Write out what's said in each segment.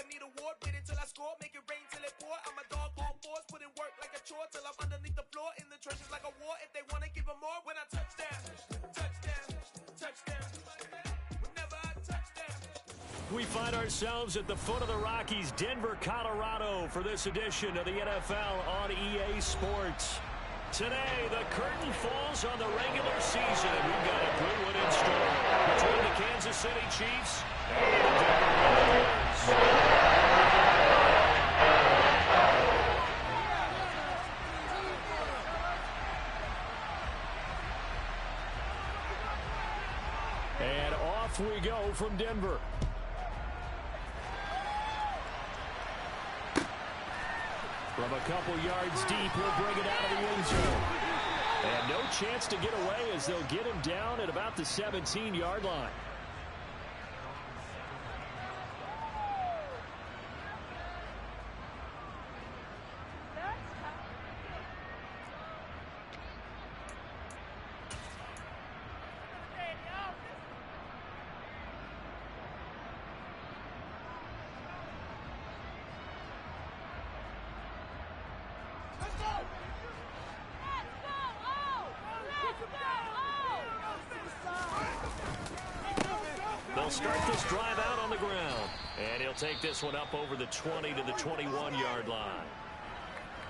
need a award, wait until I score, make it rain till it pour. I'm a dog on fours, put in work like a chore till I'm underneath the floor in the trenches like a war. If they wanna give them more, when I touch them, touch them, touch them. Whenever I touch them. We find ourselves at the foot of the Rockies, Denver, Colorado, for this edition of the NFL on EA Sports. Today, the curtain falls on the regular season. We've got a good one in store between the Kansas City Chiefs and the Denver Broncos. And off we go from Denver. From a couple yards deep, he'll bring it out of the end zone. And no chance to get away as they'll get him down at about the 17-yard line. They'll start this drive out on the ground. And he'll take this one up over the 20 to the 21-yard line.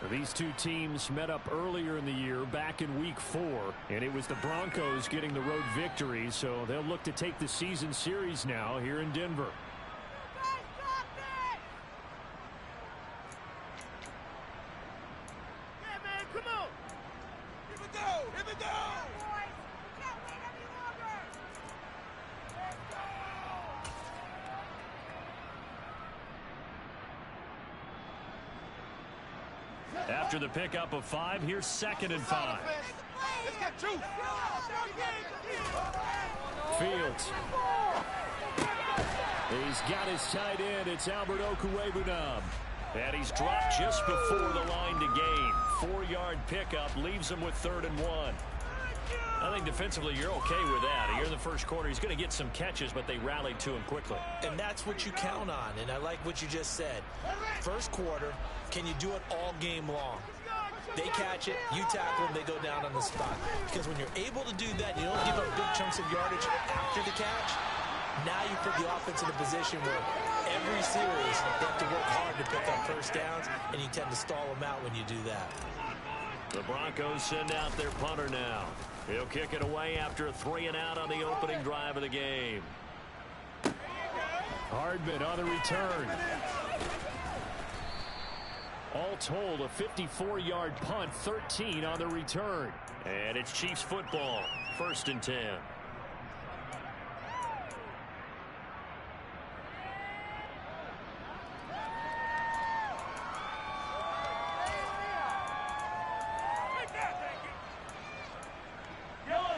These two teams met up earlier in the year, back in Week 4. And it was the Broncos getting the road victory, so they'll look to take the season series now here in Denver. After the pickup of 5, here's 2nd and 5. Fields. He's got his tight end. It's Albert Okwuegbunam. And he's dropped just before the line to gain. 4-yard pickup leaves him with 3rd and 1. I think defensively you're okay with that. Here in the first quarter, he's going to get some catches, but they rallied to him quickly. And that's what you count on, and I like what you just said. First quarter, can you do it all game long? They catch it, you tackle them, they go down on the spot. Because when you're able to do that, you don't give up big chunks of yardage after the catch. Now you put the offense in a position where every series they have to work hard to pick up first downs, and you tend to stall them out when you do that. The Broncos send out their punter now. He'll kick it away after a 3-and-out on the opening drive of the game. Hardman on the return. All told, a 54-yard punt, 13 on the return. And it's Chiefs football, 1st and 10.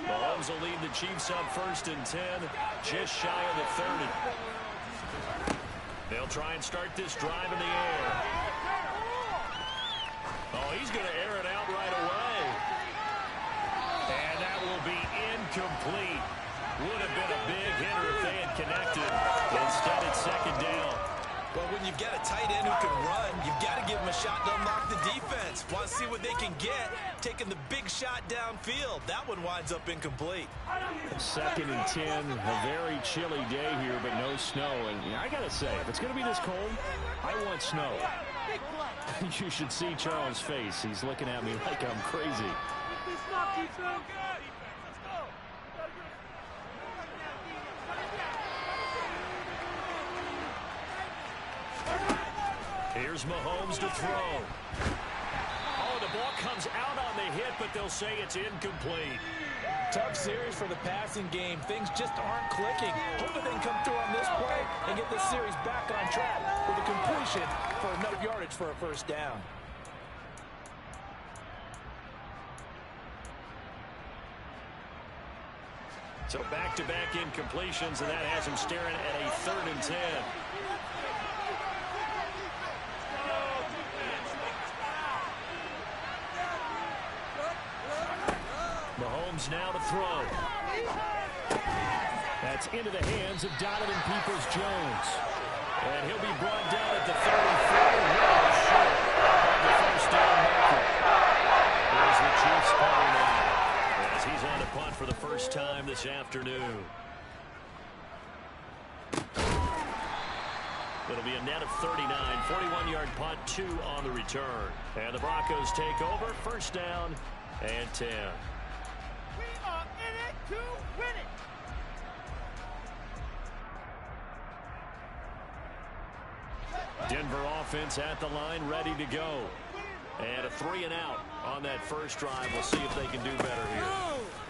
Mahomes will lead the Chiefs up 1st and 10, just shy of the 30. They'll try and start this drive in the air. Oh, he's going to air it out right away. And that will be incomplete. Would have been a big hitter if they had connected. Instead, it's 2nd down. But when you've got a tight end who can run, you've got to give him a shot to unlock the defense. Want to see what they can get, taking the big shot downfield. That one winds up incomplete. 2nd and 10, a very chilly day here, but no snow. And I got to say, if it's going to be this cold, I want snow. You should see Charles' face. He's looking at me like I'm crazy. Here's Mahomes to throw. Oh, the ball comes out on the hit, but they'll say it's incomplete. Tough series for the passing game. Things just aren't clicking. Hoping they can come through on this play and get this series back on track with a completion for enough yardage for a 1st down. So back-to-back incompletions, and that has him staring at a 3rd and 10. Mahomes now to throw. That's into the hands of Donovan Peoples-Jones. And he'll be brought down at the 34, well short of the first down marker. Here's the Chiefs punter now, as he's on to punt for the first time this afternoon. It'll be a net of 39, 41-yard punt, 2 on the return. And the Broncos take over, first down and 10. We are in it to win it. Denver offense at the line, ready to go. And a 3-and-out on that first drive. We'll see if they can do better here.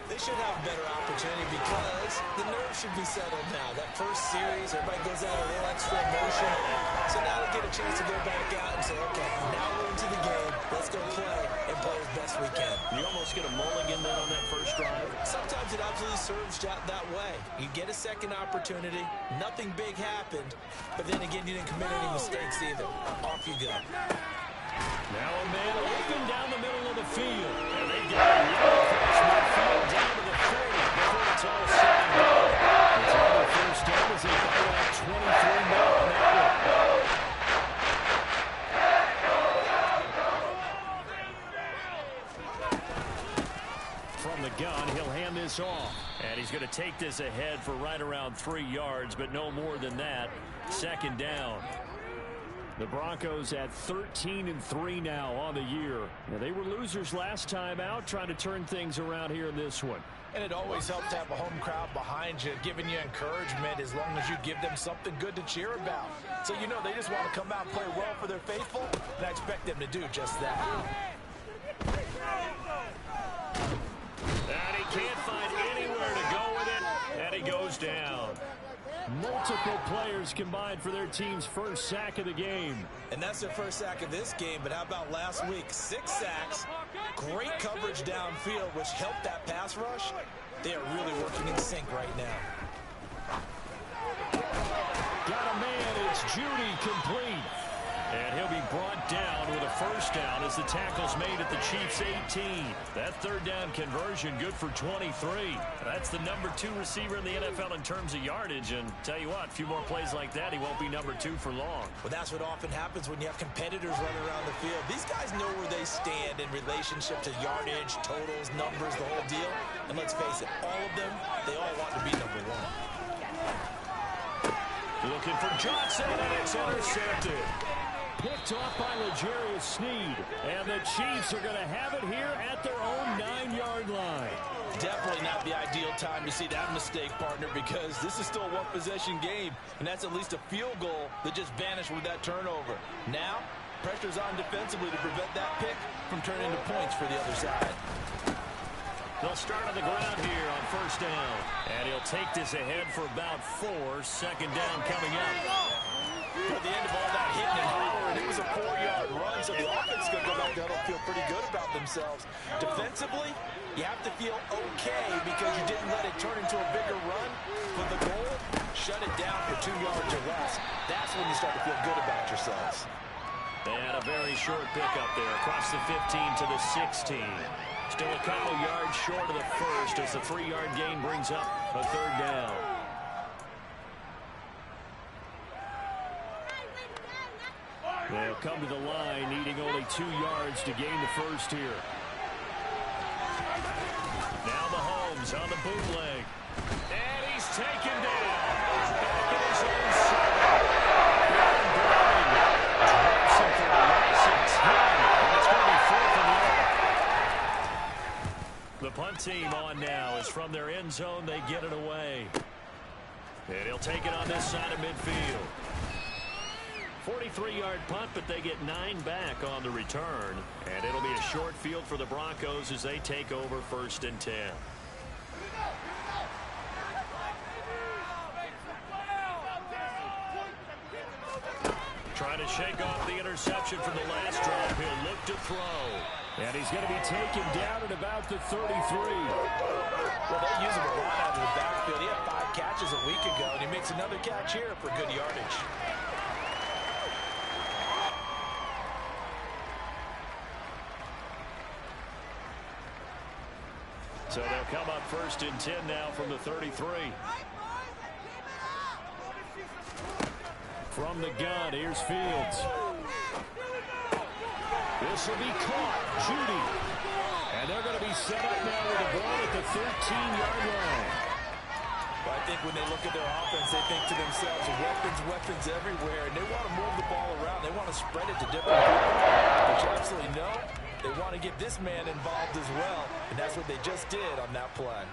They should have a better opportunity because the nerves should be settled now. That first series, everybody goes out a little extra emotion. So now they get a chance to go back out and say, okay, now we're into the game. Let's go play and play as best we can. You almost get a mulligan then on that first drive. Sometimes it absolutely serves that way. You get a second opportunity. Nothing big happened. But then again, you didn't commit any mistakes either. Off you go. Now a man open down the middle of the field. And they get a yellow cross midfield down to the 30 before it's all said and done. It's another first down as they bite out 23 now on that one. From the gun, he'll hand this off. And he's going to take this ahead for right around 3 yards, but no more than that. Second down. The Broncos at 13-3 now on the year. Now, they were losers last time out, trying to turn things around here in this one. And it always helps to have a home crowd behind you, giving you encouragement as long as you give them something good to cheer about. So you know they just want to come out and play well for their faithful, and I expect them to do just that. And he can't find anywhere to go with it, and he goes down. Multiple players combined for their team's first sack of the game. And that's their first sack of this game, but how about last week? 6 sacks, great coverage downfield, which helped that pass rush. They are really working in sync right now. Got a man, it's Judy, complete. And he'll be brought down with a first down as the tackle's made at the Chiefs' 18. That third down conversion good for 23. That's the number 2 receiver in the NFL in terms of yardage. And tell you what, a few more plays like that, he won't be number 2 for long. Well, that's what often happens when you have competitors running around the field. These guys know where they stand in relationship to yardage, totals, numbers, the whole deal. And let's face it, all of them, they all want to be number 1. Looking for Johnson, and it's intercepted. Picked off by L'Jarius Sneed. And the Chiefs are going to have it here at their own 9-yard line. Definitely not the ideal time to see that mistake, partner, because this is still a one-possession game, and that's at least a field goal that just vanished with that turnover. Now, pressure's on defensively to prevent that pick from turning into points for the other side. They'll start on the ground here on first down. And he'll take this ahead for about 4. Second down coming up. At the end of all that hitting and hollering, it was a 4-yard run, so the offense is going to go back down and feel pretty good about themselves. Defensively, you have to feel okay because you didn't let it turn into a bigger run. For the goal, shut it down for 2 yards or less. That's when you start to feel good about yourselves. And a very short pickup there across the 15 to the 16. Still a couple yards short of the first as the 3-yard gain brings up a third down. They'll come to the line, needing only 2 yards to gain the first here. Now Mahomes on the bootleg. And he's taken down. Back in his own side. Drops him for a loss of 10. And it's going to be 4th and long. The punt team on now is from their end zone. They get it away. And he'll take it on this side of midfield. 43-yard punt, but they get 9 back on the return. And it'll be a short field for the Broncos as they take over first and 10. Trying to shake off the interception from the last drive. He'll look to throw. And he's going to be taken down at about the 33. Well, they use him a lot out of the backfield. He had 5 catches a week ago, and he makes another catch here for good yardage. So they'll come up first and 10 now from the 33. From the gun, here's Fields. This will be caught. Judy. And they're going to be set up now with the ball at the 13-yard line. Well, I think when they look at their offense, they think to themselves, weapons everywhere, and they want to move the ball around. They want to spread it to different people. But you absolutely know they want to get this man involved as well, and that's what they just did on that play.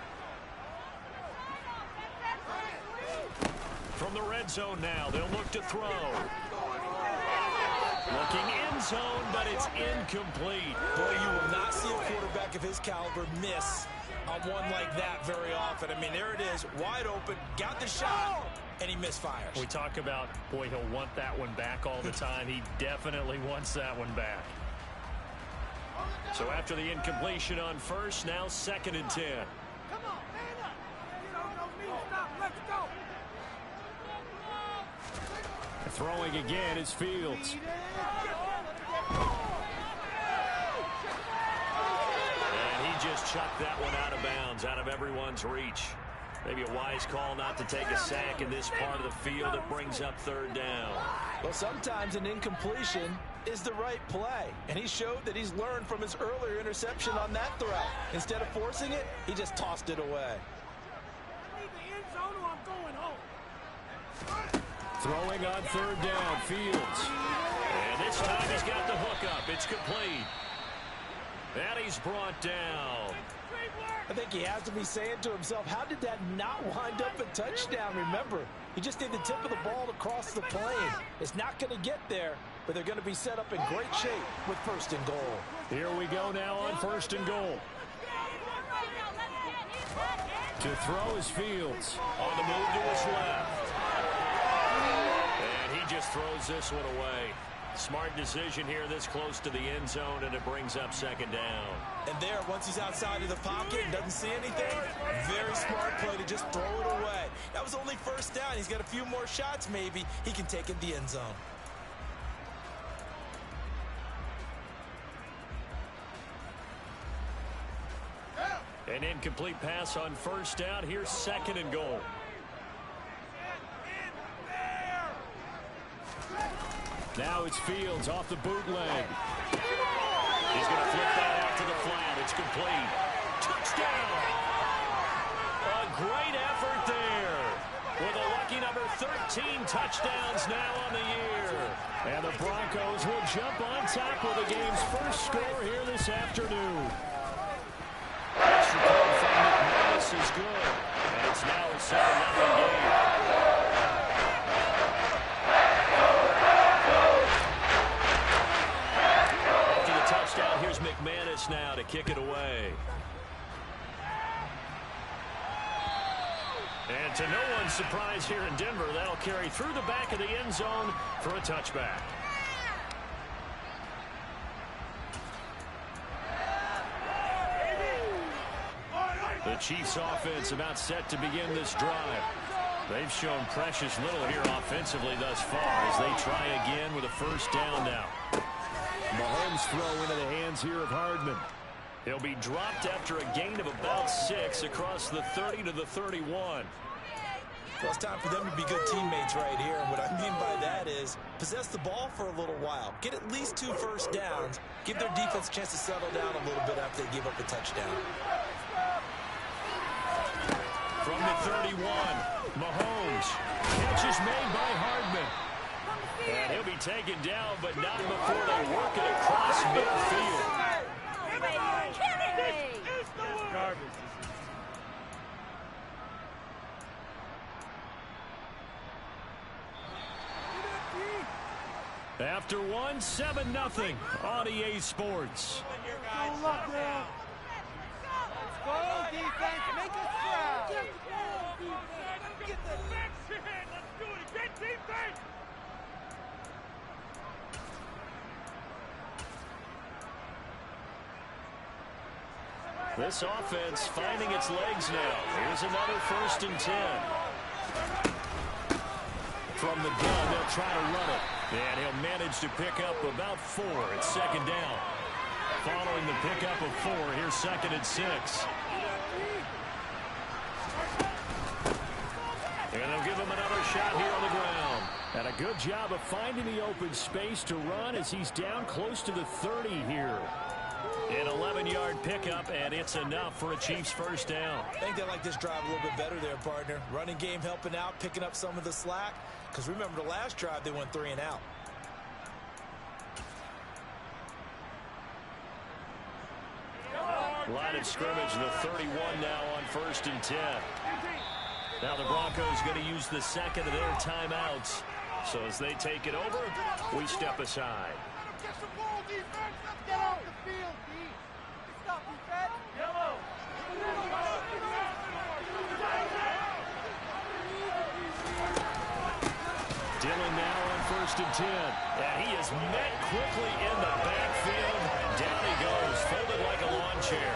From the red zone now, they'll look to throw. Looking end zone, but it's incomplete. Boy, you will not see a quarterback of his caliber miss on one like that very often. I mean, there it is, wide open, got the shot, and he misfires. We talk about, boy, he'll want that one back all the time. He definitely wants that one back. So after the incompletion on first, now 2nd and 10. Come on, man up. You don't know me, stop, let's go. Throwing again is Fields. And he just chucked that one out of bounds, out of everyone's reach. Maybe a wise call not to take a sack in this part of the field. It brings up 3rd down. Well, sometimes an incompletion is the right play, and he showed that he's learned from his earlier interception on that throw. Instead of forcing it, he just tossed it away. I need the end zone or I'm going home. Throwing on 3rd down, Fields. And this time he's got the hook up. It's complete. And he's brought down. I think he has to be saying to himself, how did that not wind up a touchdown? Remember, he just did the tip of the ball across the plane. It's not going to get there, but they're going to be set up in great shape with 1st and goal. Here we go now on 1st and goal. To throw is Fields. On the move to his left. And he just throws this one away. Smart decision here this close to the end zone, and it brings up 2nd down. And there, once he's outside of the pocket and doesn't see anything, very smart play to just throw it away. That was only 1st down. He's got a few more shots maybe. He can take it the end zone. An incomplete pass on 1st down. Here's 2nd and goal. Now it's Fields off the bootleg. He's going to flip that out to the flat. It's complete. Touchdown! A great effort there. With a lucky number 13 touchdowns now on the year. And the Broncos will jump on top with the game's first score here this afternoon. Extra point from McManus is good. And it's now a 7-0 game. Here's McManus now to kick it away. And to no one's surprise here in Denver, that'll carry through the back of the end zone for a touchback. The Chiefs offense about set to begin this drive. They've shown precious little here offensively thus far as they try again with a 1st down now. Mahomes throw into the hands here of Hardman. He'll be dropped after a gain of about 6 across the 30 to the 31. Well, it's time for them to be good teammates right here. And what I mean by that is possess the ball for a little while. Get at least 2 1st downs. Give their defense a chance to settle down a little bit after they give up a touchdown. From the 31, Mahomes. Catch is made by Hardman. And he'll be taken down, but not before they work it across midfield. After 1, 7-0 on EA Sports. Let's go, defense, make us proud. Get the next hit. Let's do it again, defense. This offense finding its legs now. Here's another 1st and 10. From the gun, they'll try to run it. And he'll manage to pick up about 4. It's 2nd down. Following the pickup of 4, here's 2nd and 6. And they'll give him another shot here on the ground. And a good job of finding the open space to run as he's down close to the 30 here. An 11-yard pickup, and it's enough for a Chiefs first down. I think they like this drive a little bit better there, partner. Running game helping out, picking up some of the slack. Because remember, the last drive, they went 3 and out. Line of scrimmage, the 31 now on 1st and 10. Now the Broncos going to use the second of their timeouts. So as they take it over, we step aside. Get some ball, defense. Let's get off the field, D. Stop, defense. Yellow. Dillon now on 1st and 10. And he is met quickly in the backfield. Down he goes, folded like a lawn chair.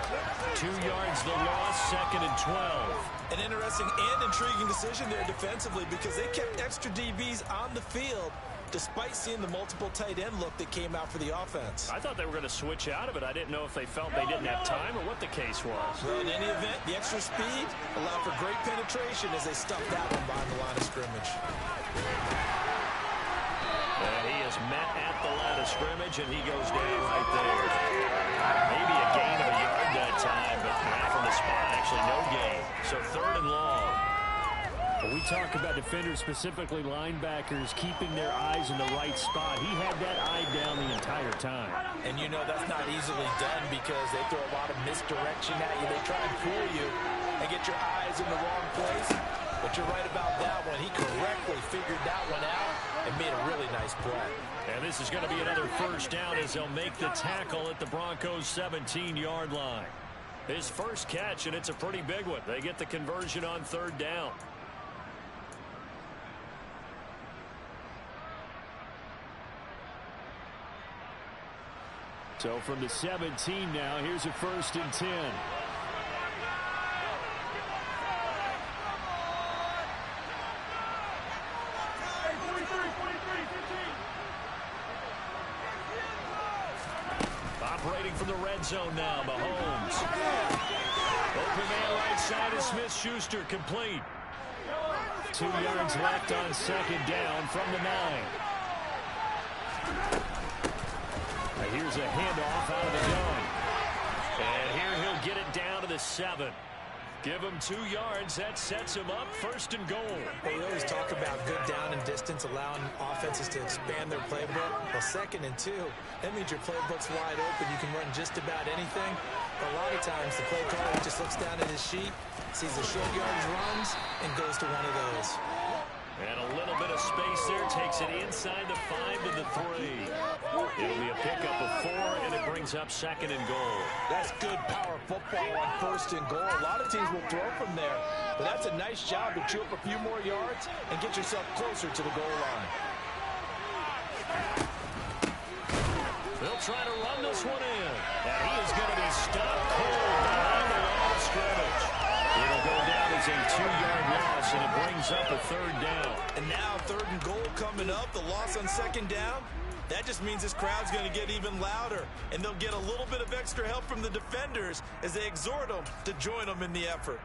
2 yards the loss, 2nd and 12. An interesting and intriguing decision there defensively because they kept extra DBs on the field despite seeing the multiple tight end look that came out for the offense. I thought they were going to switch out of it. I didn't know if they felt they didn't have time or what the case was. Well, in any event, the extra speed allowed for great penetration as they stuffed that one behind the line of scrimmage. And he is met at the line of scrimmage, and he goes down right there. Maybe a gain of a yard that time, but not from the spot. Actually, no gain. So 3rd and long. When we talk about defenders, specifically linebackers, keeping their eyes in the right spot. He had that eye down the entire time. And you know that's not easily done because they throw a lot of misdirection at you. They try and fool you and get your eyes in the wrong place. But you're right about that one. He correctly figured that one out and made a really nice play. And this is going to be another first down as they'll make the tackle at the Broncos' 17-yard line. His first catch, and it's a pretty big one. They get the conversion on 3rd down. So from the 17 now, here's a 1st and 10. Operating from the red zone now, Mahomes. Open man right side is Smith-Schuster, complete. 2 yards left on 2nd down from the 9. Here's a handoff out of the gun. And here he'll get it down to the 7. Give him 2 yards. That sets him up 1st and goal. Well, we always talk about good down and distance, allowing offenses to expand their playbook. Well, 2nd and 2, that means your playbook's wide open. You can run just about anything. But a lot of times, the play caller just looks down at his sheet, sees the short yardage runs, and goes to one of those. And a little bit of space there. Takes it inside the 5 to the 3. It'll be a pickup of 4, and it brings up 2nd and goal. That's good power football on 1st and goal. A lot of teams will throw from there, but that's a nice job to chew up a few more yards and get yourself closer to the goal line. They'll try to run this one in, and he is going to be stopped cold behind the line of scrimmage. It'll go down as a 2-yard loss, and it brings up a 3rd down. And now 3rd and goal coming up, the loss on 2nd down. That just means this crowd's going to get even louder, and they'll get a little bit of extra help from the defenders as they exhort them to join them in the effort.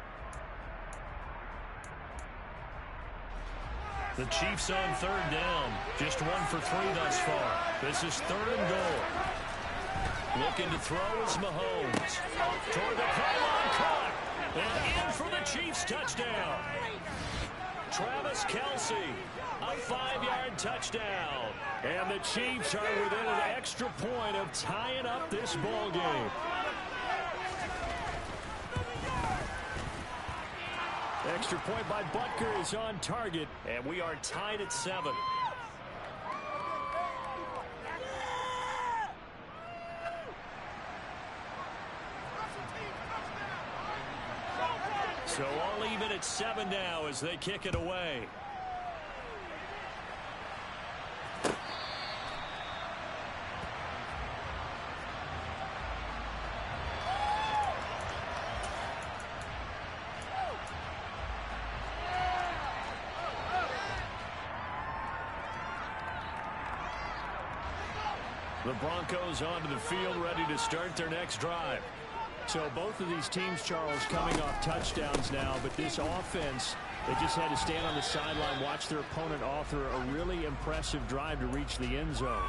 The Chiefs on 3rd down. Just 1 for 3 thus far. This is 3rd and goal. Looking to throw is Mahomes. Toward the pylon, caught. And in for the Chiefs touchdown. Travis Kelce, a 5-yard touchdown. And the Chiefs are within an extra point of tying up this ball game. Extra point by Butker is on target. And we are tied at 7. So all even at 7 now as they kick it away. The Broncos onto the field, ready to start their next drive. So both of these teams, Charles, coming off touchdowns now, but this offense They just had to stand on the sideline, watch their opponent author a really impressive drive to reach the end zone.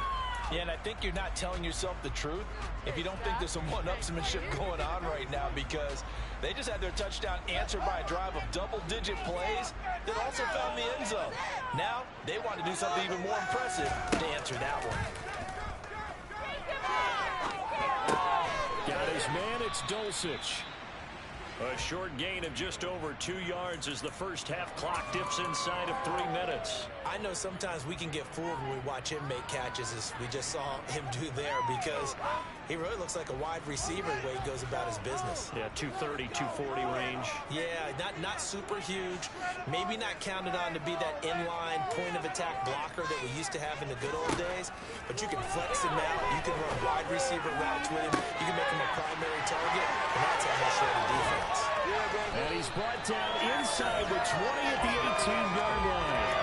Yeah, and I think you're not telling yourself the truth if you don't think there's some one-upsmanship going on right now, because they just had their touchdown answered by a drive of double-digit plays that also found the end zone. Now, they want to do something even more impressive to answer that one. Got his man, it's Dulcich. A short gain of just over 2 yards as the first half clock dips inside of 3 minutes. I know sometimes we can get fooled when we watch him make catches, as we just saw him do there, because he really looks like a wide receiver the way he goes about his business. Yeah, 230, 240 range. Yeah, not super huge. Maybe not counted on to be that inline point-of-attack blocker that we used to have in the good old days, but you can flex him out. You can run wide receiver routes with him. You can make him a primary target, and that's how he'll show the defense. And he's brought down inside the 20 at the 18-yard line.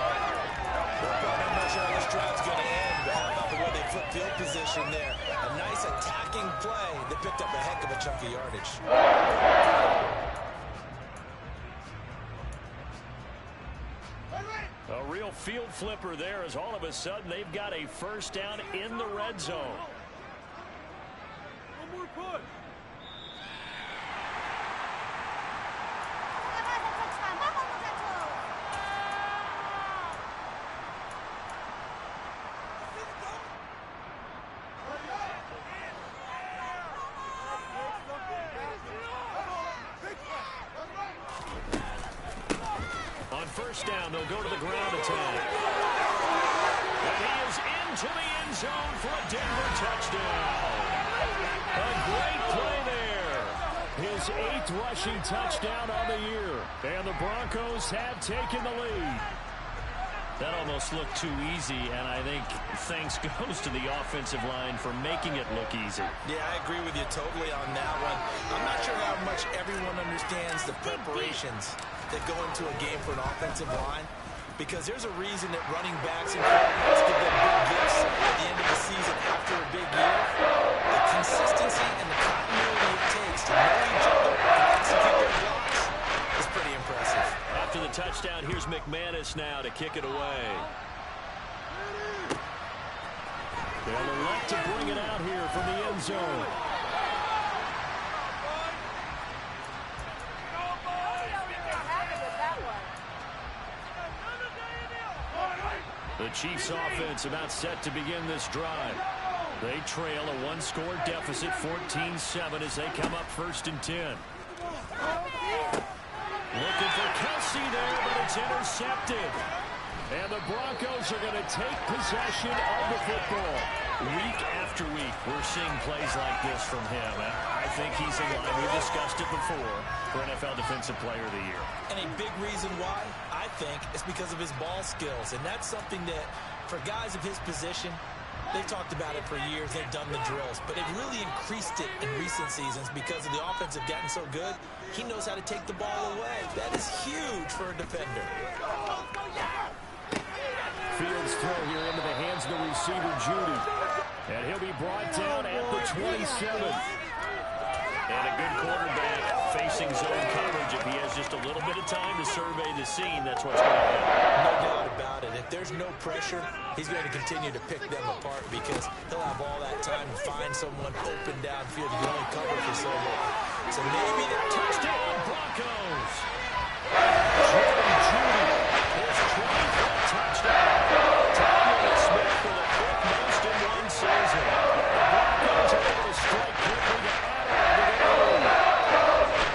I'm not sure how this drive's going to end, but how about the way they flip field position there? A nice attacking play that picked up a heck of a chunk of yardage. A real field flipper there, as all of a sudden they've got a first down in the red zone. One more push. On first down, they'll go to the ground attack. And he is into the end zone for a Denver touchdown. A great play there. His 8th rushing touchdown on the year. And the Broncos have taken the lead. That almost looked too easy, and I think thanks goes to the offensive line for making it look easy. Yeah, I agree with you totally on that one. I'm not sure how much everyone understands the preparations that go into a game for an offensive line, because there's a reason that running backs and quarterbacks give them big gifts at the end of the season after a big year. The consistency and the continuity it takes to know each other and execute their blocks is pretty impressive. After the touchdown, here's McManus now to kick it away. They'll elect to bring it out here from the end zone. The Chiefs offense about set to begin this drive. They trail a one-score deficit, 14-7, as they come up 1st and 10. Looking for Kelsey there, but it's intercepted. And the Broncos are going to take possession of the football. Week after week, we're seeing plays like this from him. I think he's in line. We've discussed it before for NFL Defensive Player of the Year. And a big reason why, I think, is because of his ball skills. And that's something that, for guys of his position, they've talked about it for years. They've done the drills. But they've really increased it in recent seasons because of the offense have gotten so good. He knows how to take the ball away. That is huge for a defender. Fields throw here into the hands of the receiver, Judy. And he'll be brought down at the 27. And a good quarterback facing zone coverage. If he has just a little bit of time to survey the scene, that's what's going to happen. No doubt about it. If there's no pressure, he's going to continue to pick them apart because he'll have all that time to find someone open downfield. You can only cover for so long. So maybe the touchdown Broncos. Jerry Judy, his 24th touchdown. Tyler Smith with a quick most in one season. The Broncos are able to strike quickly to add on to the lead.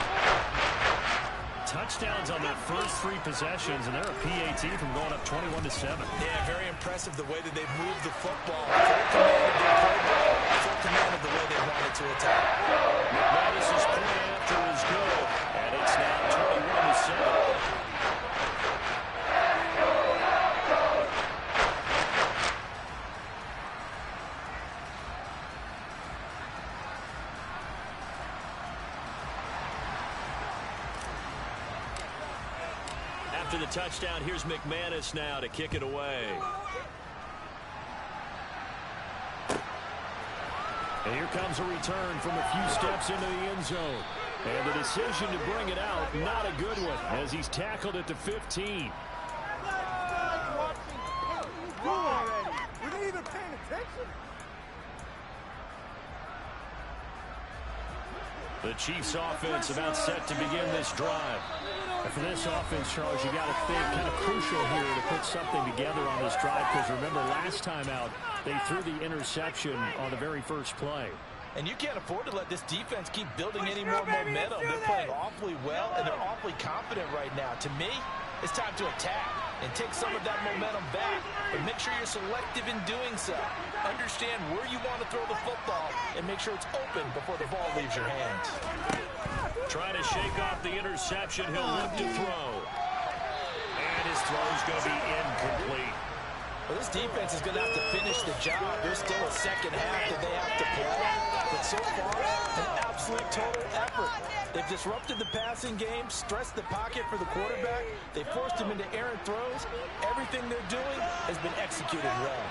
Touchdowns on their first 3 possessions, and they're a PAT from going up 21-7. Yeah, very impressive the way that they've moved the football. Full command of their playbook, full command of the way they wanted to attack. McManus's point after is good, and it's now 21-7. After the touchdown, here's McManus now to kick it away. And here comes a return from a few steps into the end zone. And the decision to bring it out, not a good one, as he's tackled at the 15. The Chiefs offense about set to begin this drive. And for this offense, Charles, you got to think kind of crucial here to put something together on this drive, because remember last time out they threw the interception on the very first play. And you can't afford to let this defense keep building any more momentum. They're playing awfully well, and they're awfully confident right now. To me, it's time to attack and take some of that momentum back. But make sure you're selective in doing so. Understand where you want to throw the football and make sure it's open before the ball leaves your hands. Trying to shake off the interception. He'll look to throw. And his throw's going to be incomplete. Well, this defense is going to have to finish the job. There's still a second half that they have to play. But so far, an absolute total effort. They've disrupted the passing game, stressed the pocket for the quarterback. They forced him into errant throws. Everything they're doing has been executed well.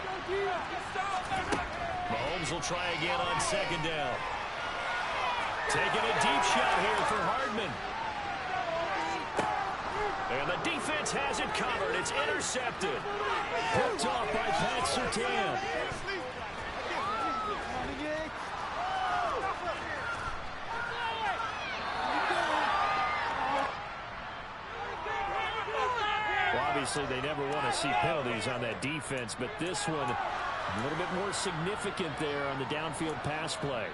Mahomes will try again on second down. Taking a deep shot here for Hardman. And the defense has it covered. It's intercepted. Picked off by Pat Surtain. Well, obviously, they never want to see penalties on that defense, but this one a little bit more significant there on the downfield pass play.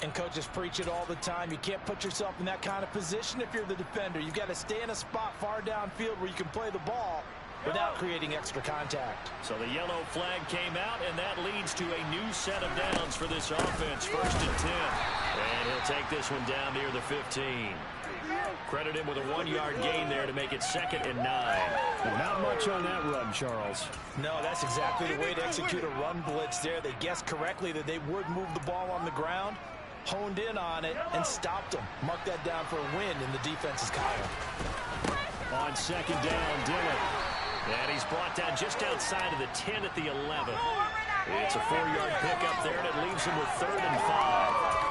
And coaches preach it all the time. You can't put yourself in that kind of position if you're the defender. You've got to stay in a spot far downfield where you can play the ball without creating extra contact. So the yellow flag came out, and that leads to a new set of downs for this offense. 1st and 10. And he'll take this one down near the 15. Credit him with a 1-yard gain there to make it 2nd and 9. Not much on that run, Charles. No, that's exactly the way to execute a run blitz there. They guessed correctly that they would move the ball on the ground, honed in on it, and stopped them. Mark that down for a win in the defense's column. On 2nd down, Dillon. And he's brought down just outside of the 10 at the 11. It's a 4-yard pickup there, and it leaves him with 3rd and 5.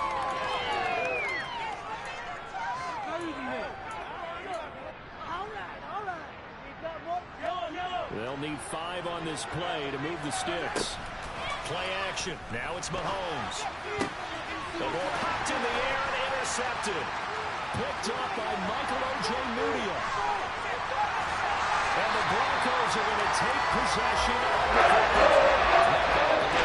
They'll need 5 on this play to move the sticks. Play action. Now it's Mahomes. The ball popped in the air and intercepted. Picked up by Michael Ojemudia. And the Broncos are going to take possession of the football.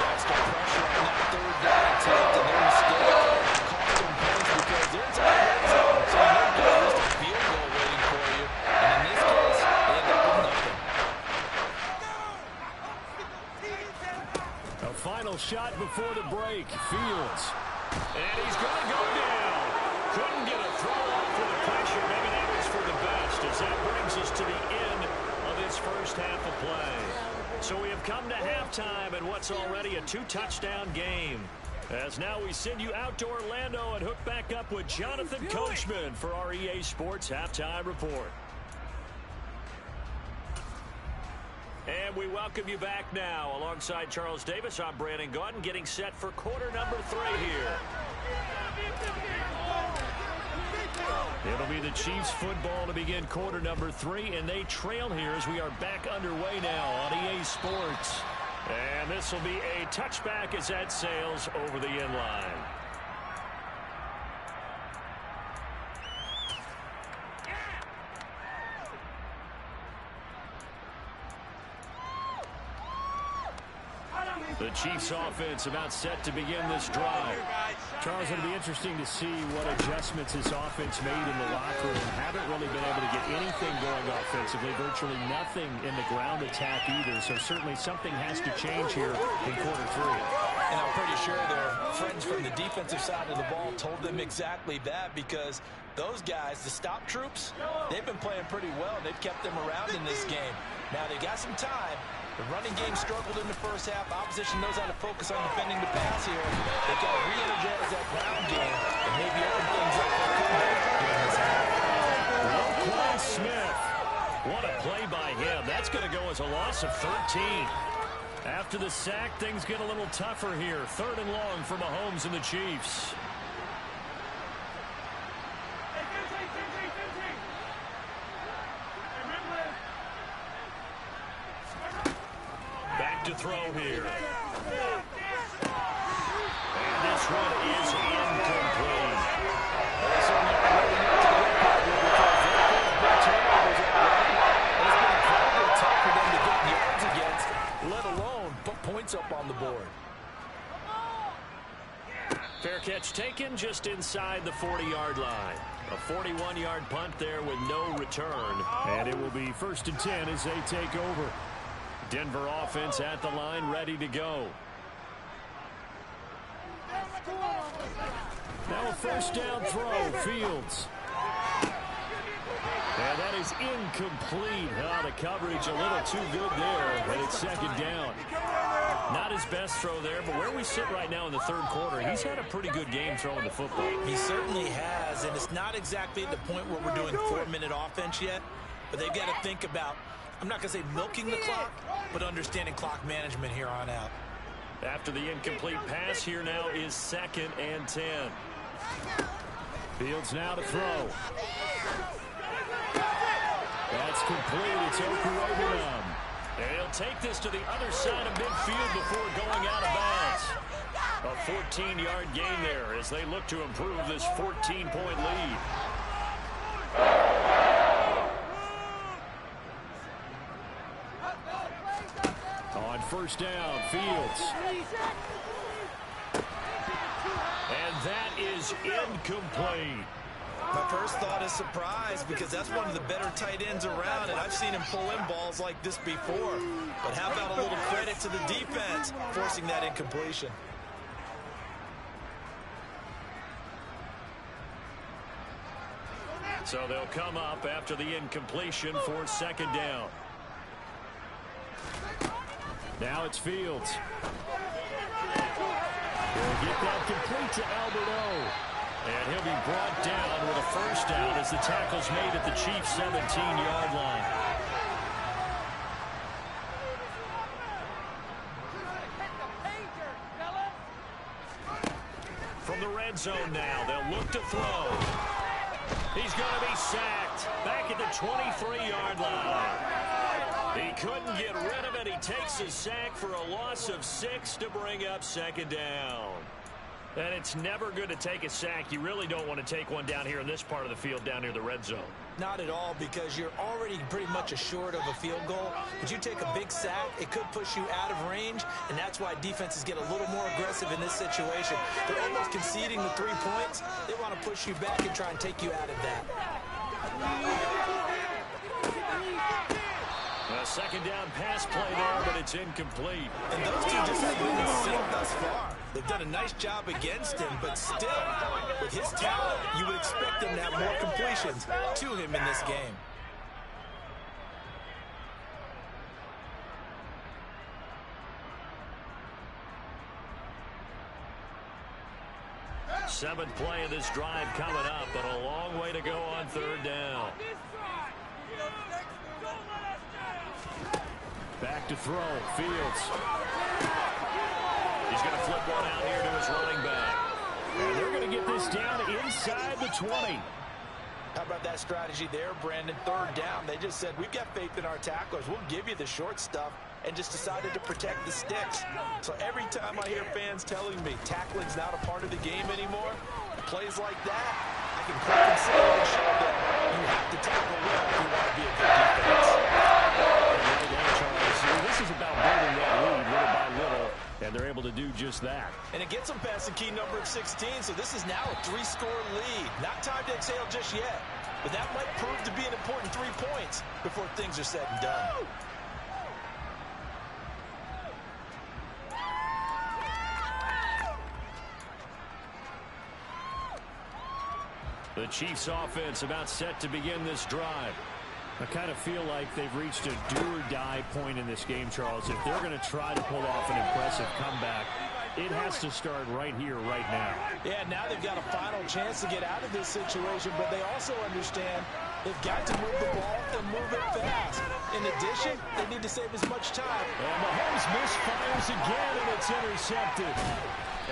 Extra pressure on that 3rd down attempt, and their mistake cost them points because they're inside the red zone. So you've got at least a field goal waiting for you. And in this case, they end up with nothing. A final shot before the break. Fields. And he's going to go down. Couldn't get a throw off for the pressure. Maybe that was for the best, as that brings us to the end of this first half of play. So we have come to halftime in what's already a 2-touchdown game. As now we send you out to Orlando and hook back up with Jonathan Coachman for our EA Sports Halftime Report. And we welcome you back now. Alongside Charles Davis, I'm Brandon Gaudin, getting set for quarter number 3 here. It'll be the Chiefs football to begin quarter number 3, and they trail here as we are back underway now on EA Sports. And this will be a touchback as that sails over the end line. The Chiefs offense about set to begin this drive. Charles, it'll be interesting to see what adjustments this offense made in the locker room. Haven't really been able to get anything going offensively. Virtually nothing in the ground attack either. So certainly something has to change here in quarter 3. And I'm pretty sure their friends from the defensive side of the ball told them exactly that, because those guys, the stop troops, they've been playing pretty well. They've kept them around in this game. Now they got some time. The running game struggled in the first half. Opposition knows how to focus on defending the pass here. They've got to re-energize that ground game and maybe open things up for a comeback during this half. Roquan Smith. What a play by him. That's going to go as a loss of 13. After the sack, things get a little tougher here. 3rd and long for Mahomes and the Chiefs. to throw here. And this one is incomplete. Tough for them to get yards against, let alone put points up on the board. Fair catch taken just inside the 40-yard line. A 41-yard punt there with no return. And it will be 1st and 10 as they take over. Denver offense at the line, ready to go. Now a 1st down throw, Fields. And that is incomplete. Oh, the coverage a little too good there, but it's 2nd down. Not his best throw there, but where we sit right now in the 3rd quarter, he's had a pretty good game throwing the football. He certainly has, and it's not exactly at the point where we're doing 4-minute offense yet, but they've got to think about, I'm not going to say milking the clock, but understanding clock management here on out. After the incomplete pass, here now is 2nd and 10. Fields now to throw. That's complete. It's Okurebunom. And he'll take this to the other side of midfield before going out of bounds. A 14-yard gain there as they look to improve this 14-point lead. On 1st down, Fields. And that is incomplete. My first thought is surprise because that's one of the better tight ends around, and I've seen him pull in balls like this before. But how about a little credit to the defense forcing that incompletion? So they'll come up after the incompletion for 2nd down. Now it's Fields. He'll get that complete to Alberto. And he'll be brought down with a 1st down as the tackle's made at the Chiefs' 17-yard line. From the red zone now, they'll look to throw. He's going to be sacked back at the 23-yard line. He couldn't get rid of it. He takes his sack for a loss of 6 to bring up 2nd down. And it's never good to take a sack. You really don't want to take one down here in this part of the field, down near the red zone. Not at all, because you're already pretty much assured of a field goal. But you take a big sack, it could push you out of range, and that's why defenses get a little more aggressive in this situation. They're almost conceding the 3 points. They want to push you back and try and take you out of that. A 2nd down pass play there, but it's incomplete. And those two just haven't been in sync thus far. They've done a nice job against him, but still, with his talent, you would expect him to have more completions to him in this game. Seventh play of this drive coming up, but a long way to go on 3rd down. Back to throw, Fields. He's going to flip one out here to his running back. And they're going to get this down inside the 20. How about that strategy there, Brandon? 3rd down. They just said, we've got faith in our tacklers. We'll give you the short stuff, and just decided to protect the sticks. So every time I hear fans telling me tackling's not a part of the game anymore, plays like that, I can click and say and show them you have to tackle well if you want to be a good defense. This is about building that lead little by little, and they're able to do just that. And it gets them past the key number of 16, so this is now a 3-score lead. Not time to exhale just yet, but that might prove to be an important 3 points before things are said and done. The Chiefs offense about set to begin this drive. I kind of feel like they've reached a do-or-die point in this game, Charles. If they're going to try to pull off an impressive comeback, it has to start right here, right now. Yeah, now they've got a final chance to get out of this situation, but they also understand they've got to move the ball and move it fast. In addition, they need to save as much time. And Mahomes misfires again, and it's intercepted.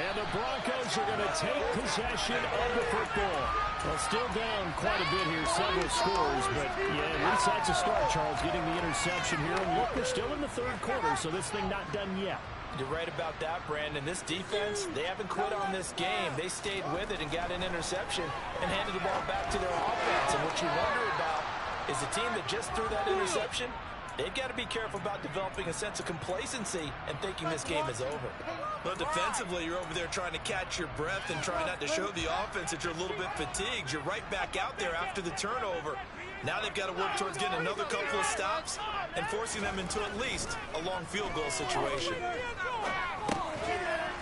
And the Broncos are going to take possession of the football. Well, still down quite a bit here, several scores, but yeah, at least that's a start, Charles, getting the interception here. And look, we're still in the third quarter, so this thing not done yet. You're right about that, Brandon. This defense, they haven't quit on this game. They stayed with it and got an interception and handed the ball back to their offense. And what you wonder about is the team that just threw that interception, they've got to be careful about developing a sense of complacency and thinking this game is over. Well, defensively, you're over there trying to catch your breath and trying not to show the offense that you're a little bit fatigued. You're right back out there after the turnover. Now they've got to work towards getting another couple of stops and forcing them into at least a long field goal situation.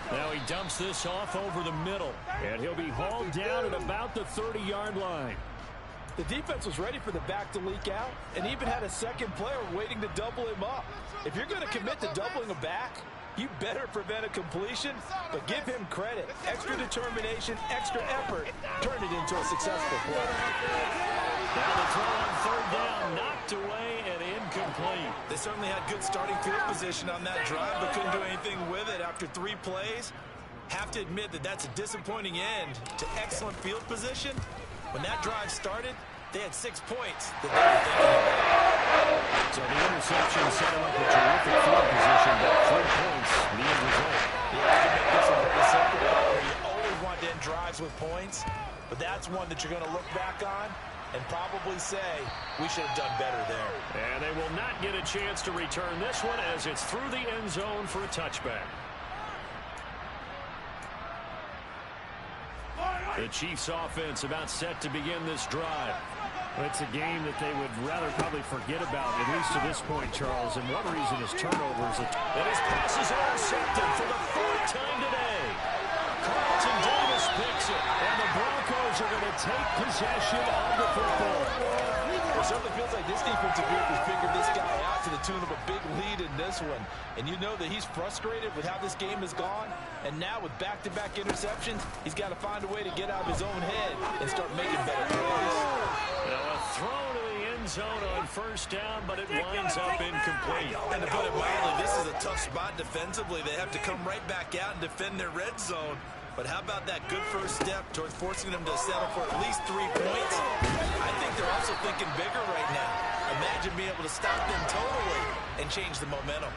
Now he dumps this off over the middle, and he'll be hauled down at about the 30-yard line. The defense was ready for the back to leak out and even had a second player waiting to double him up. If you're going to commit to doubling a back, you better prevent a completion, but give him credit. Extra determination, extra effort, turn it into a successful play. Now the throw on third down, knocked away and incomplete. They certainly had good starting field position on that drive, but couldn't do anything with it after 3 plays. Have to admit that that's a disappointing end to excellent field position. When that drive started, they had 6 points that they were thinking about. So the interception set them up a terrific field position, but 3 points, the end result. Yeah, you can make this a very simple where you always want to end drives with points, but that's one that you're going to look back on and probably say, we should have done better there. And they will not get a chance to return this one as it's through the end zone for a touchback. The Chiefs offense about set to begin this drive. It's a game that they would rather probably forget about, at least to this point, Charles. And one reason is turnovers. And his pass is intercepted for the 4th time today. Carlton Davis picks it, and the Broncos are going to take possession of the football. It certainly feels like this defensive group has figured this guy out to the tune of a big lead in this one. And you know that he's frustrated with how this game has gone. And now with back-to-back interceptions, he's got to find a way to get out of his own head and start making better plays. Now a throw to the end zone on first down, but it winds up incomplete. And to put it mildly, this is a tough spot defensively. They have to come right back out and defend their red zone. But how about that good first step towards forcing them to settle for at least 3 points? I think they're also thinking bigger right now. Imagine being able to stop them totally and change the momentum.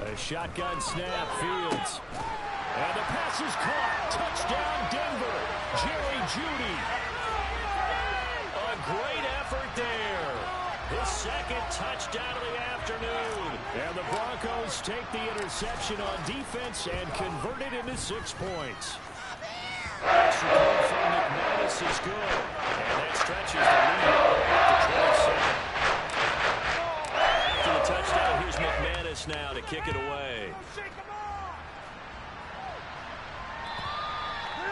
A shotgun snap, Fields. And the pass is caught. Touchdown, Denver. Jerry Jeudy. A great effort there. His 2nd touchdown of the afternoon. And the Broncos take the interception on defense and convert it into 6 points. Extra point from McManus is good. And that stretches the lead to 27. After the touchdown, here's McManus now to kick it away.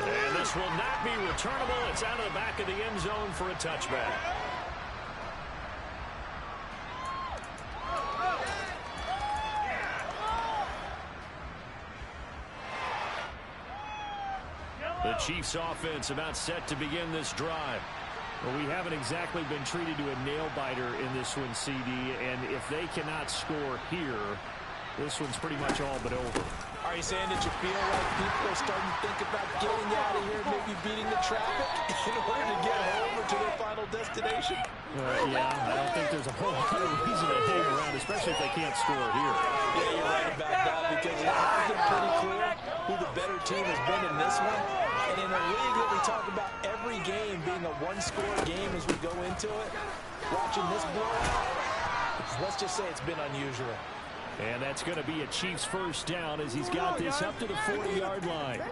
And this will not be returnable. It's out of the back of the end zone for a touchback. The Chiefs offense about set to begin this drive. Well, we haven't exactly been treated to a nail-biter in this one, CD, and if they cannot score here, this one's pretty much all but over. Are you saying that you feel like people are starting to think about getting out of here, maybe beating the traffic in order to get home or to their final destination? Yeah, I don't think there's a whole lot of reason to hang around, especially if they can't score here. Yeah, you're right about that, because it has been pretty clear who the better team has been in this one. And in a league that we talk about every game being a one-score game as we go into it, watching this blowout, let's just say it's been unusual. And that's going to be a Chiefs first down as he's got this up to the 40-yard line.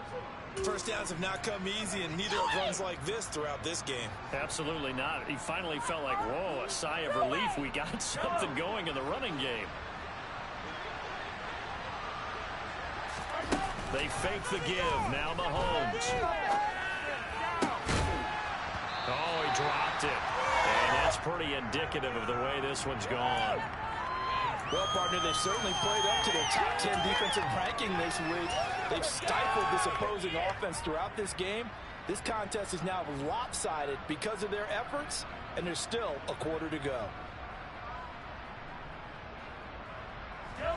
First downs have not come easy, and neither have runs like this throughout this game. Absolutely not. He finally felt like, whoa, a sigh of relief. We got something going in the running game. They fake the give. Now Mahomes. Oh, he dropped it. And that's pretty indicative of the way this one's gone. Well, partner, they've certainly played up to their top 10 defensive ranking this week. They've stifled this opposing offense throughout this game. This contest is now lopsided because of their efforts, and there's still a quarter to go.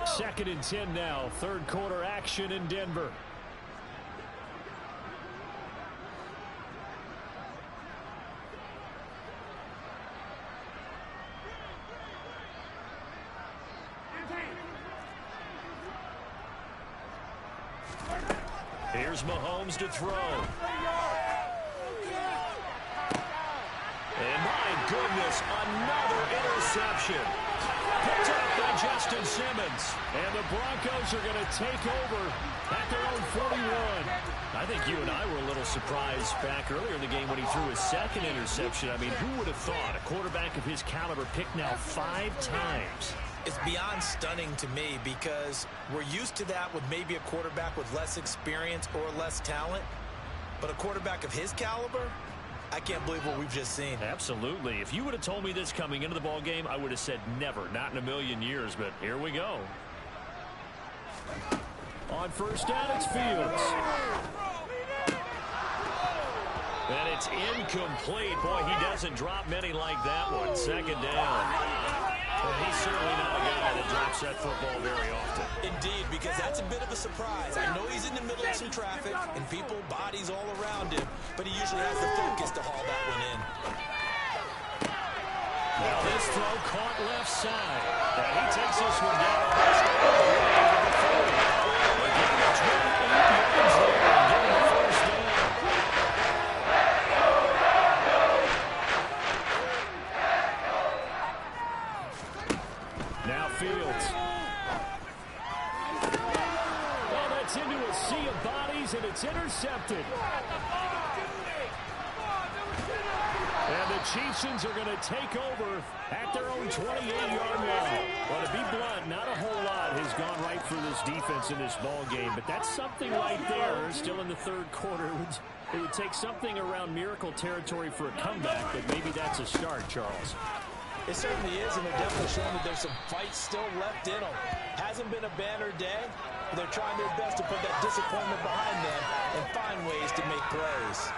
2nd and 10 now. 3rd quarter action in Denver. Here's Mahomes to throw. And my goodness, another interception. Picked up by Justin Simmons. And the Broncos are going to take over at their own 41. I think you and I were a little surprised back earlier in the game when he threw his second interception. I mean, who would have thought a quarterback of his caliber picked now 5 times? It's beyond stunning to me because we're used to that with maybe a quarterback with less experience or less talent. But a quarterback of his caliber, I can't believe what we've just seen. Absolutely. If you would have told me this coming into the ball game, I would have said never, not in a million years. But here we go. On first down, it's Fields. And it's incomplete. Boy, he doesn't drop many like that one. Second down. And he's certainly not a guy that drops that football very often. Indeed, because that's a bit of a surprise. I know he's in the middle of some traffic and people, bodies all around him, but he usually has the focus to haul that one in. Now this throw caught left side. And he takes this one down almost all the way to the 40. Again, 28 yards there and getting the first down. Now Fields. Well, that's into a sea of bodies, and it's intercepted. And the Chiefs are going to take over at their own 28-yard line. Well, to be blunt, not a whole lot has gone right for this defense in this ball game, but that's something right there. Still in the third quarter. It would take something around miracle territory for a comeback, but maybe that's a start, Charles. It certainly is, and they're definitely showing that there's some fight still left in them. Hasn't been a banner day, but they're trying their best to put that disappointment behind them and find ways to make plays.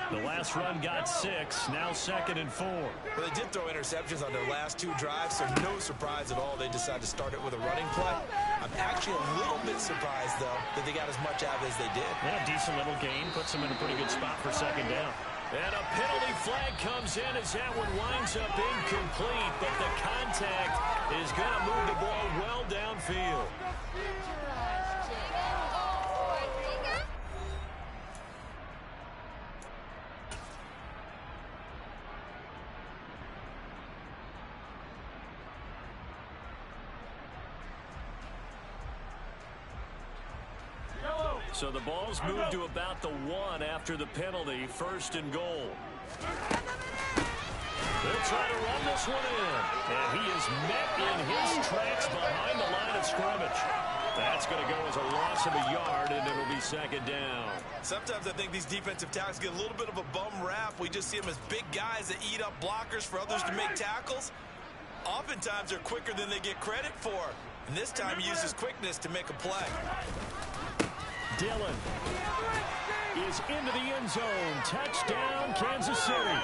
The last run got 6, now 2nd and 4. Well, they did throw interceptions on their last 2 drives, so no surprise at all they decided to start it with a running play. I'm actually a little bit surprised, though, that they got as much out as they did. Yeah, decent little gain. Puts them in a pretty good spot for second down. And a penalty flag comes in as that one winds up incomplete, but the contact is going to move the ball well downfield. So the ball's moved to about the 1 after the penalty, 1st and goal. They'll try to run this one in. And he is met in his tracks behind the line of scrimmage. That's going to go as a loss of a yard, and it'll be second down. Sometimes I think these defensive tackles get a little bit of a bum rap. We just see them as big guys that eat up blockers for others to make tackles. Oftentimes they're quicker than they get credit for. And this time he uses quickness to make a play. Dillon is into the end zone. Touchdown, Kansas City.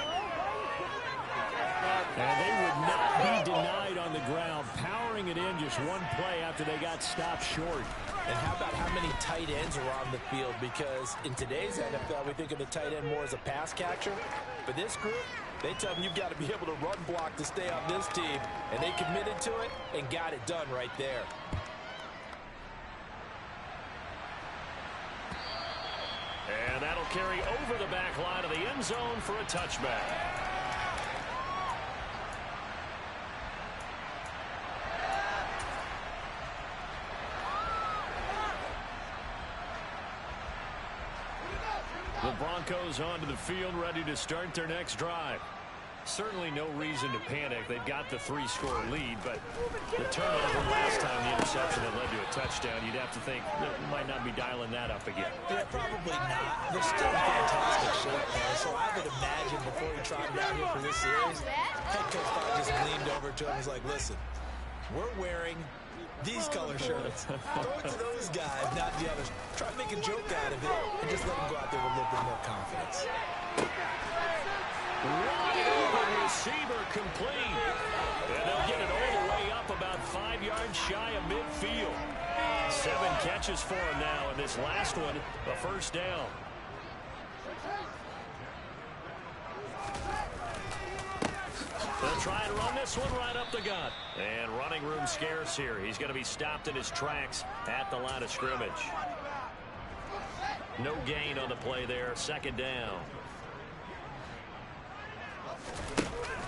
And they would not be denied on the ground, powering it in just one play after they got stopped short. And how about how many tight ends are on the field? Because in today's NFL, we think of the tight end more as a pass catcher. But this group, they tell them you've got to be able to run block to stay on this team. And they committed to it and got it done right there. And that'll carry over the back line of the end zone for a touchback. The Broncos onto the field, ready to start their next drive. Certainly no reason to panic. They've got the 3-score lead, but the turnover last time, the interception that led to a touchdown, you'd have to think they might not be dialing that up again. Yeah, probably not. They're still in fantastic shape there, so I would imagine before he trotted down here for this series, head coach probably just leaned over to him and was like, listen, we're wearing these color shirts. Throw it to those guys, not the others. Try to make a joke out of it and just let them go out there with a little bit more confidence. Wide open receiver complete. And they'll get it all the way up about 5 yards shy of midfield. 7 catches for him now, and this last one, a first down. They'll try and run this one right up the gut. And running room scarce here. He's going to be stopped in his tracks at the line of scrimmage. No gain on the play there. Second down.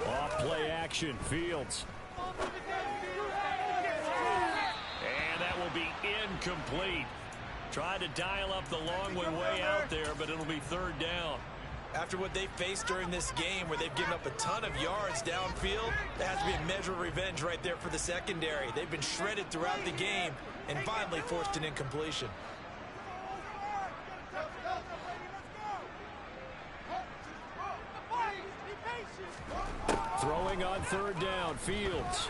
Off play action. Fields. And that will be incomplete. Tried to dial up the long one way out there, but it'll be third down. After what they faced during this game where they've given up a ton of yards downfield, there has to be a measure of revenge right there for the secondary. They've been shredded throughout the game and finally forced an incompletion. Throwing on third down. Fields.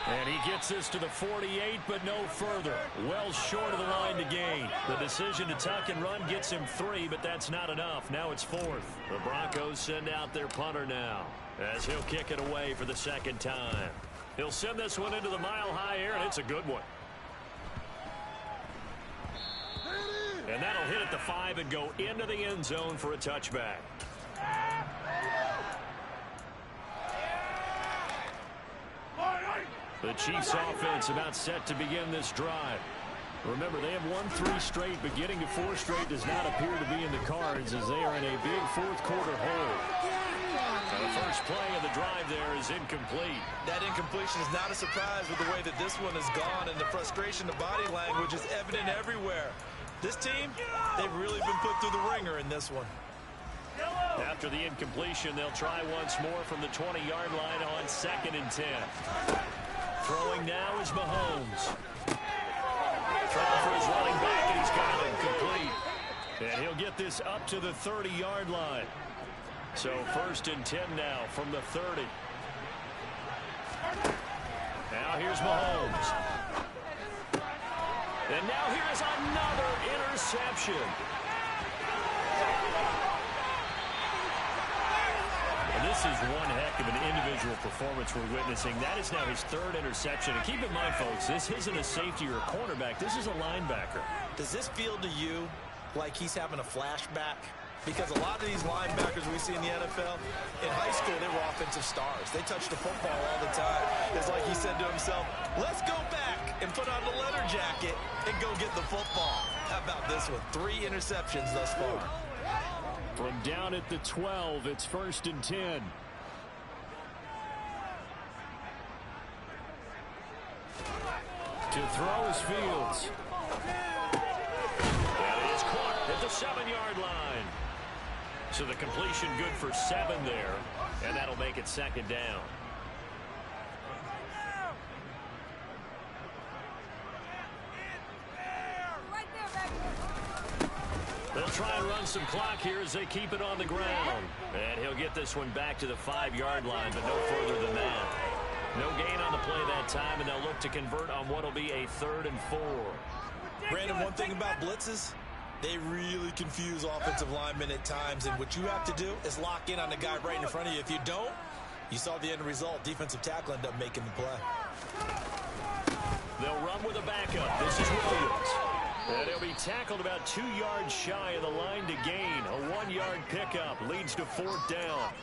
And he gets this to the 48, but no further. Well short of the line to gain. The decision to tuck and run gets him 3, but that's not enough. Now it's 4th. The Broncos send out their punter now, as he'll kick it away for the second time. He'll send this one into the mile-high air, and it's a good one. And that'll hit at the 5 and go into the end zone for a touchback. The Chiefs offense about set to begin this drive. Remember, they have won 3 straight, but getting to 4 straight does not appear to be in the cards as they are in a big fourth quarter hole. The first play of the drive there is incomplete. That incompletion is not a surprise with the way that this one has gone, and the frustration of body language is evident everywhere. This team, they've really been put through the ringer in this one. After the incompletion, they'll try once more from the 20-yard line on 2nd and 10. Throwing now is Mahomes. Trying for his running back, and he's got him complete. And he'll get this up to the 30-yard line. So 1st and 10 now from the 30. Now here's Mahomes. And now here's another interception. This is one heck of an individual performance we're witnessing. That is now his 3rd interception. And keep in mind, folks, this isn't a safety or a cornerback. This is a linebacker. Does this feel to you like he's having a flashback? Because a lot of these linebackers we see in the NFL, in high school, they were offensive stars. They touched the football all the time. It's like he said to himself, let's go back and put on the leather jacket and go get the football. How about this one? 3 interceptions thus far. From down at the 12, it's 1st and 10. To throw is Fields. And it is caught at the 7-yard line. So the completion good for 7 there, and that'll make it 2nd down. They'll try and run some clock here as they keep it on the ground. And he'll get this one back to the 5-yard line, but no further than that. No gain on the play that time, and they'll look to convert on what will be a 3rd and 4. Brandon, one thing about blitzes, they really confuse offensive linemen at times, and what you have to do is lock in on the guy right in front of you. If you don't, you saw the end result. Defensive tackle ended up making the play. They'll run with a backup. This is Williams. And he'll be tackled about 2 yards shy of the line to gain. A 1-yard pickup leads to 4th down.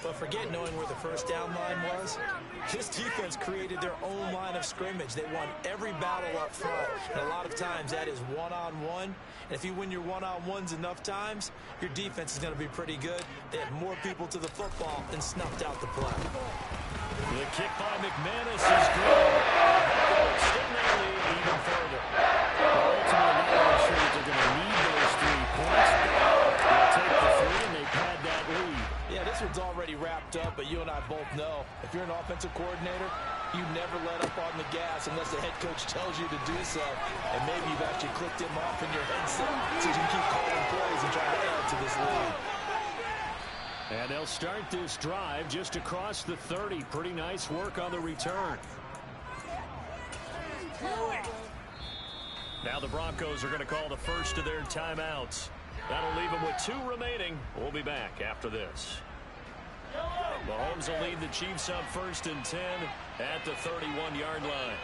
But forget knowing where the first down line was. This defense created their own line of scrimmage. They won every battle up front. And a lot of times that is one-on-one. And if you win your one-on-ones enough times, your defense is going to be pretty good. They had more people to the football and snuffed out the play. The kick by McManus is good. Extend that lead even further. Ultimately, I'm sure that they're going to need those 3 points. They'll take the 3, and they pad that lead. Yeah, this one's already wrapped up, but you and I both know if you're an offensive coordinator, you never let up on the gas unless the head coach tells you to do so. And maybe you've actually clicked him off in your headset so you can keep calling plays and trying to add to this lead. And they'll start this drive just across the 30. Pretty nice work on the return. Now the Broncos are going to call the first of their timeouts. That'll leave them with 2 remaining. We'll be back after this. Mahomes will lead the Chiefs up 1st and 10 at the 31-yard line.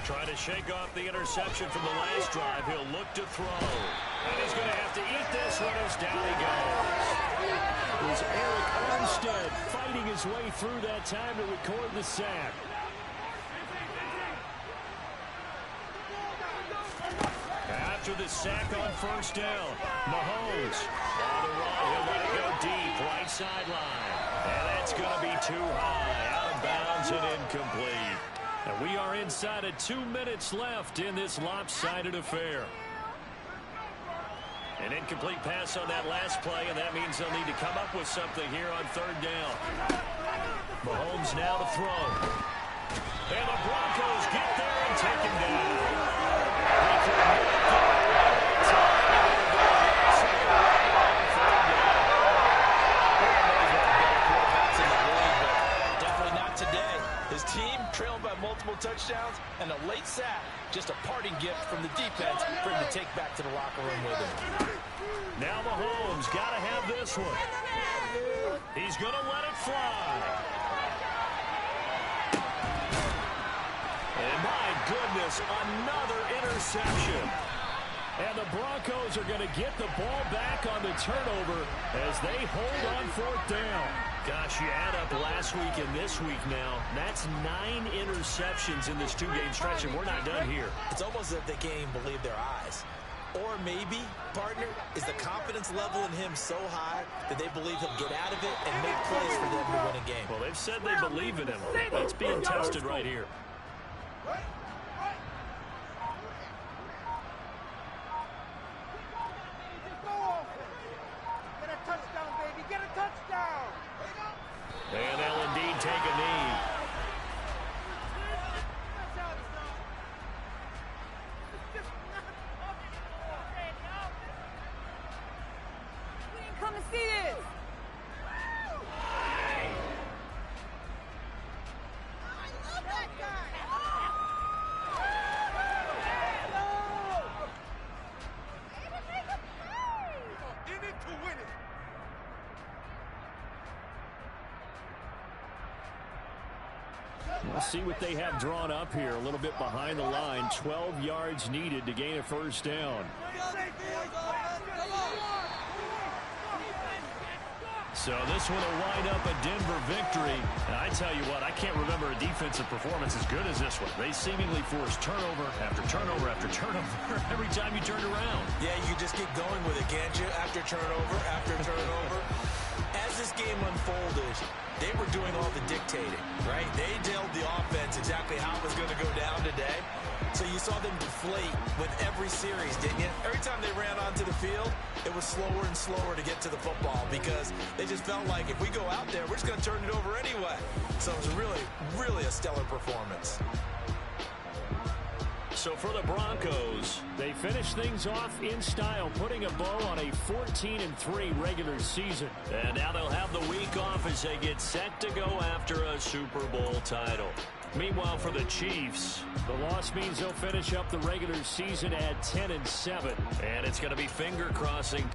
Trying to shake off the interception from the last drive. He'll look to throw. And he's going to have to eat this one as down he goes. It was Eric Armstead fighting his way through that time to record the sack. after the sack on first down. Mahomes on the run. He'll let it go deep, right sideline. And that's going to be too high, out of bounds and incomplete. And we are inside of 2 minutes left in this lopsided affair. An incomplete pass on that last play, and that means they'll need to come up with something here on third down. Mahomes now to throw. And the Broncos get there and take him down. Definitely not today. His team trailing by multiple touchdowns, and a late sack, just a parting gift from the defense for him to take back to the locker room with him. Now Mahomes got to have this one. He's going to let it fly. And my goodness, another interception. And the Broncos are going to get the ball back on the turnover as they hold on fourth down. Gosh, you add up last week and this week now, that's 9 interceptions in this 2-game stretch, and we're not done here. It's almost as if they can't even believe their eyes. Or maybe, partner, is the confidence level in him so high that they believe he'll get out of it and make plays for them to win a game. Well, they've said they believe in him. That's being tested right here. And they'll indeed take a knee. We didn't come to see this. I love that guy. In it to win it. We'll see what they have drawn up here. A little bit behind the line. 12 yards needed to gain a first down. So this one will wind up a Denver victory. And I tell you what, I can't remember a defensive performance as good as this one. They seemingly forced turnover after turnover after turnover every time you turned around. Yeah, you just keep going with it, can't you? After turnover, after turnover. As this game unfolded, they were doing all the dictating, right? They told the offense exactly how it was going to go down today. So you saw them deflate with every series, didn't you? Every time they ran onto the field, it was slower and slower to get to the football because they just felt like if we go out there, we're just going to turn it over anyway. So it was really, really a stellar performance. So for the Broncos, they finish things off in style, putting a bow on a 14-3 regular season. And now they'll have the week off as they get set to go after a Super Bowl title. Meanwhile, for the Chiefs, the loss means they'll finish up the regular season at 10-7. And it's going to be finger crossing.